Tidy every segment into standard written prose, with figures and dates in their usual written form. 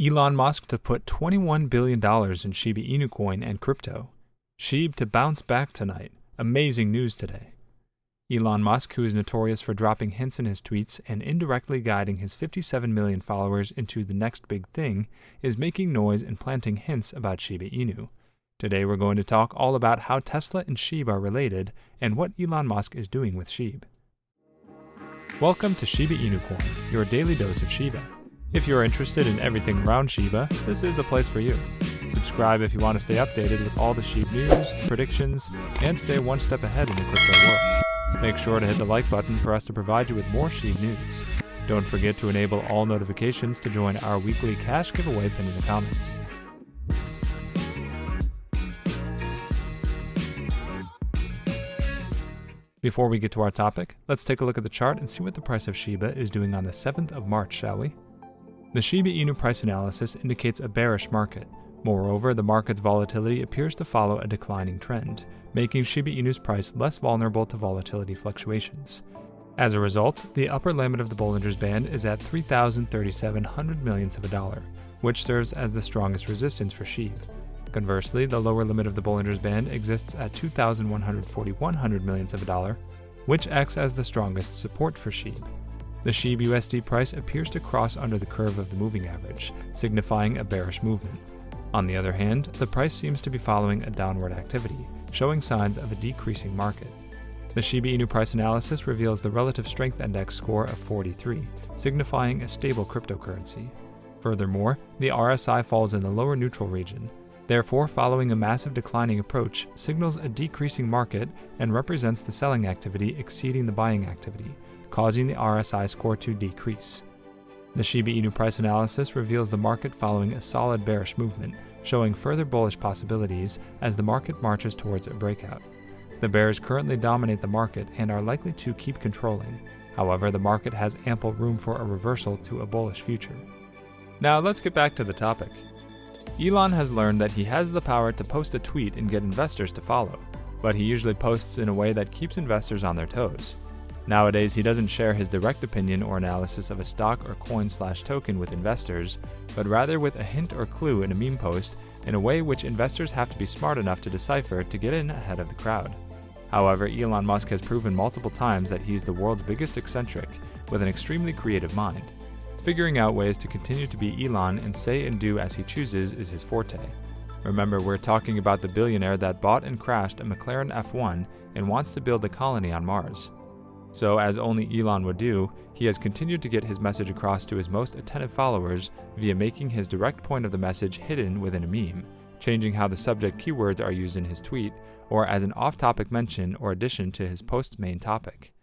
Elon Musk to put $21 billion in Shiba Inu Coin and crypto. Shib to bounce back tonight. Amazing news today. Elon Musk, who is notorious for dropping hints in his tweets and indirectly guiding his 57 million followers into the next big thing, is making noise and planting hints about Shiba Inu. Today we're going to talk all about how Tesla and Shib are related and what Elon Musk is doing with Shib. Welcome to Shiba Inu Coin, your daily dose of Shiba. If you're interested in everything around Shiba, this is the place for you. Subscribe if you want to stay updated with all the Shib news, predictions, and stay one step ahead in the crypto world. Make sure to hit the like button for us to provide you with more Shib news. Don't forget to enable all notifications to join our weekly cash giveaway pinned in the comments. Before we get to our topic, let's take a look at the chart and see what the price of Shiba is doing on the 7th of March, shall we? The Shiba Inu price analysis indicates a bearish market. Moreover, the market's volatility appears to follow a declining trend, making Shiba Inu's price less vulnerable to volatility fluctuations. As a result, the upper limit of the Bollinger's Band is at 3,037 millionths of a dollar, which serves as the strongest resistance for Shib. Conversely, the lower limit of the Bollinger's Band exists at 2,141 millionths of a dollar, which acts as the strongest support for Shib. The Shib USD price appears to cross under the curve of the moving average, signifying a bearish movement. On the other hand, the price seems to be following a downward activity, showing signs of a decreasing market. The Shiba Inu price analysis reveals the relative strength index score of 43, signifying a stable cryptocurrency. Furthermore, the RSI falls in the lower neutral region. Therefore, following a massive declining approach signals a decreasing market and represents the selling activity exceeding the buying activity, causing the RSI score to decrease. The Shiba Inu price analysis reveals the market following a solid bearish movement, showing further bullish possibilities as the market marches towards a breakout. The bears currently dominate the market and are likely to keep controlling. However, the market has ample room for a reversal to a bullish future. Now let's get back to the topic. Elon has learned that he has the power to post a tweet and get investors to follow, but he usually posts in a way that keeps investors on their toes. Nowadays, he doesn't share his direct opinion or analysis of a stock or coin/token with investors, but rather with a hint or clue in a meme post in a way which investors have to be smart enough to decipher to get in ahead of the crowd. However, Elon Musk has proven multiple times that he's the world's biggest eccentric with an extremely creative mind. Figuring out ways to continue to be Elon and say and do as he chooses is his forte. Remember, we're talking about the billionaire that bought and crashed a McLaren F1 and wants to build a colony on Mars. So, as only Elon would do, he has continued to get his message across to his most attentive followers via making his direct point of the message hidden within a meme, changing how the subject keywords are used in his tweet, or as an off-topic mention or addition to his post's main topic.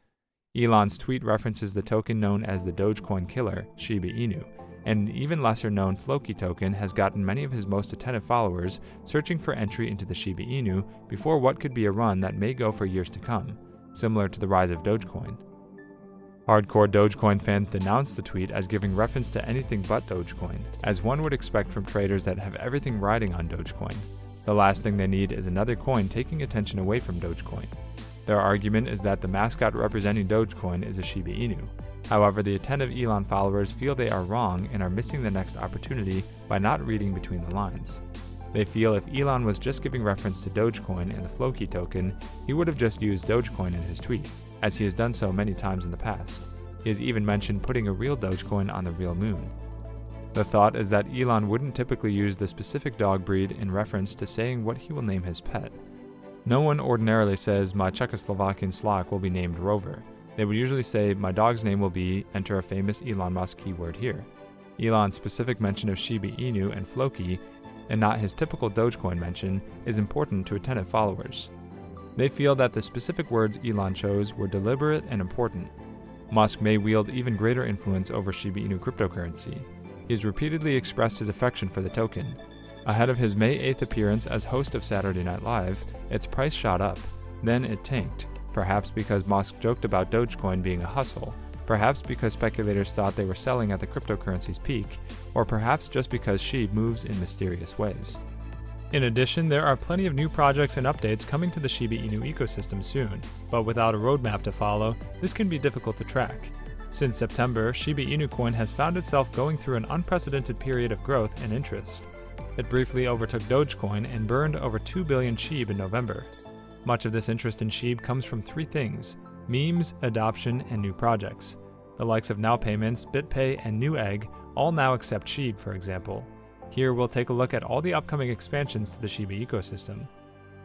Elon's tweet references the token known as the Dogecoin killer, Shiba Inu, and an even lesser-known Floki token has gotten many of his most attentive followers searching for entry into the Shiba Inu before what could be a run that may go for years to come, similar to the rise of Dogecoin. Hardcore Dogecoin fans denounce the tweet as giving reference to anything but Dogecoin, as one would expect from traders that have everything riding on Dogecoin. The last thing they need is another coin taking attention away from Dogecoin. Their argument is that the mascot representing Dogecoin is a Shiba Inu. However, the attentive Elon followers feel they are wrong and are missing the next opportunity by not reading between the lines. They feel if Elon was just giving reference to Dogecoin and the Floki token, he would have just used Dogecoin in his tweet, as he has done so many times in the past. He has even mentioned putting a real Dogecoin on the real moon. The thought is that Elon wouldn't typically use the specific dog breed in reference to saying what he will name his pet. No one ordinarily says, "My Czechoslovakian Slock will be named Rover." They would usually say, "My dog's name will be," enter a famous Elon Musk keyword here. Elon's specific mention of Shiba Inu and Floki, and not his typical Dogecoin mention, is important to attentive followers. They feel that the specific words Elon chose were deliberate and important. Musk may wield even greater influence over Shiba Inu cryptocurrency. He has repeatedly expressed his affection for the token. Ahead of his May 8th appearance as host of Saturday Night Live, its price shot up. Then it tanked, perhaps because Musk joked about Dogecoin being a hustle, perhaps because speculators thought they were selling at the cryptocurrency's peak, or perhaps just because Shib moves in mysterious ways. In addition, there are plenty of new projects and updates coming to the Shiba Inu ecosystem soon, but without a roadmap to follow, this can be difficult to track. Since September, Shiba Inu Coin has found itself going through an unprecedented period of growth and interest. It briefly overtook Dogecoin and burned over 2 billion Shib in November. Much of this interest in Shib comes from three things: memes, adoption, and new projects. The likes of Now Payments, BitPay, and Newegg all now accept Shib, for example. Here we'll take a look at all the upcoming expansions to the Shiba ecosystem.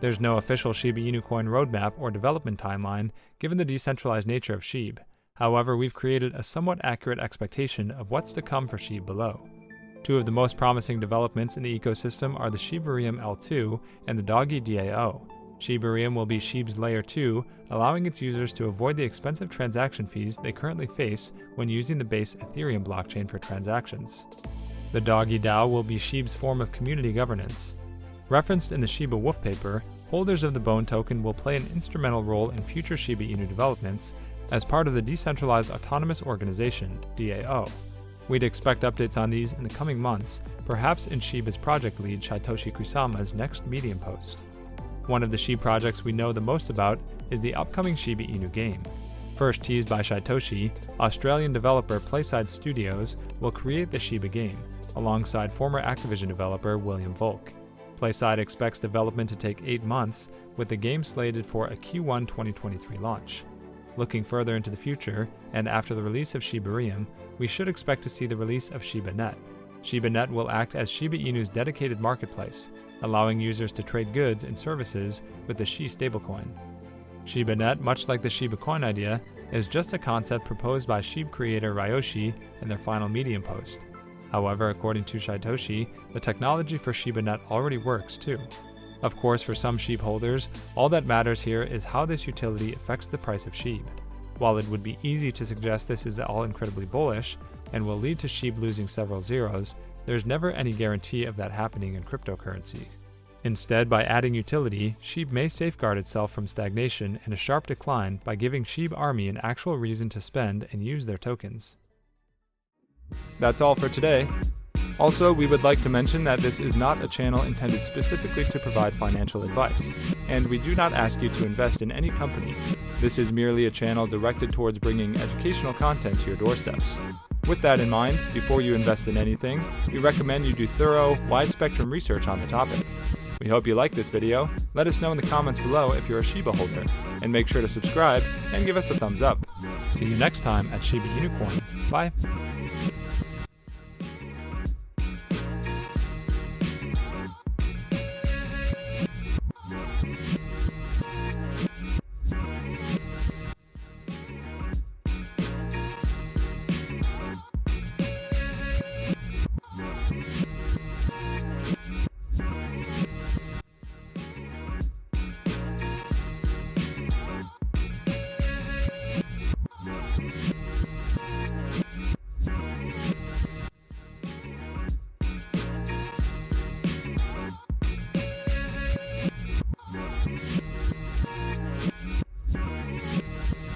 There's no official Shiba Inu Coin roadmap or development timeline given the decentralized nature of Shib. However, we've created a somewhat accurate expectation of what's to come for Shib below. Two of the most promising developments in the ecosystem are the Shibarium L2 and the Doggy DAO. Shibarium will be Shib's Layer 2, allowing its users to avoid the expensive transaction fees they currently face when using the base Ethereum blockchain for transactions. The Doggy DAO will be Shib's form of community governance. Referenced in the Shiba Wolf paper, holders of the Bone token will play an instrumental role in future Shiba Inu developments as part of the Decentralized Autonomous Organization, DAO. We'd expect updates on these in the coming months, perhaps in Shiba's project lead Shytoshi Kusama's next Medium post. One of the Shib projects we know the most about is the upcoming Shiba Inu game. First teased by Shytoshi, Australian developer Playside Studios will create the Shiba game, alongside former Activision developer William Volk. Playside expects development to take 8 months, with the game slated for a Q1 2023 launch. Looking further into the future, and after the release of Shibarium, we should expect to see the release of ShibaNet. ShibaNet will act as Shiba Inu's dedicated marketplace, allowing users to trade goods and services with the Shi stablecoin. ShibaNet, much like the Shiba Coin idea, is just a concept proposed by Shib creator Ryoshi in their final Medium post. However, according to Shytoshi, the technology for ShibaNet already works too. Of course, for some Shib holders, all that matters here is how this utility affects the price of Shib. While it would be easy to suggest this is all incredibly bullish and will lead to Shib losing several zeros, there's never any guarantee of that happening in cryptocurrency. Instead, by adding utility, Shib may safeguard itself from stagnation and a sharp decline by giving Shib Army an actual reason to spend and use their tokens. That's all for today. Also, we would like to mention that this is not a channel intended specifically to provide financial advice, and we do not ask you to invest in any company. This is merely a channel directed towards bringing educational content to your doorsteps. With that in mind, before you invest in anything, we recommend you do thorough, wide-spectrum research on the topic. We hope you like this video. Let us know in the comments below if you're a Shiba holder, and make sure to subscribe and give us a thumbs up. See you next time at Shiba Inu Coin. Bye!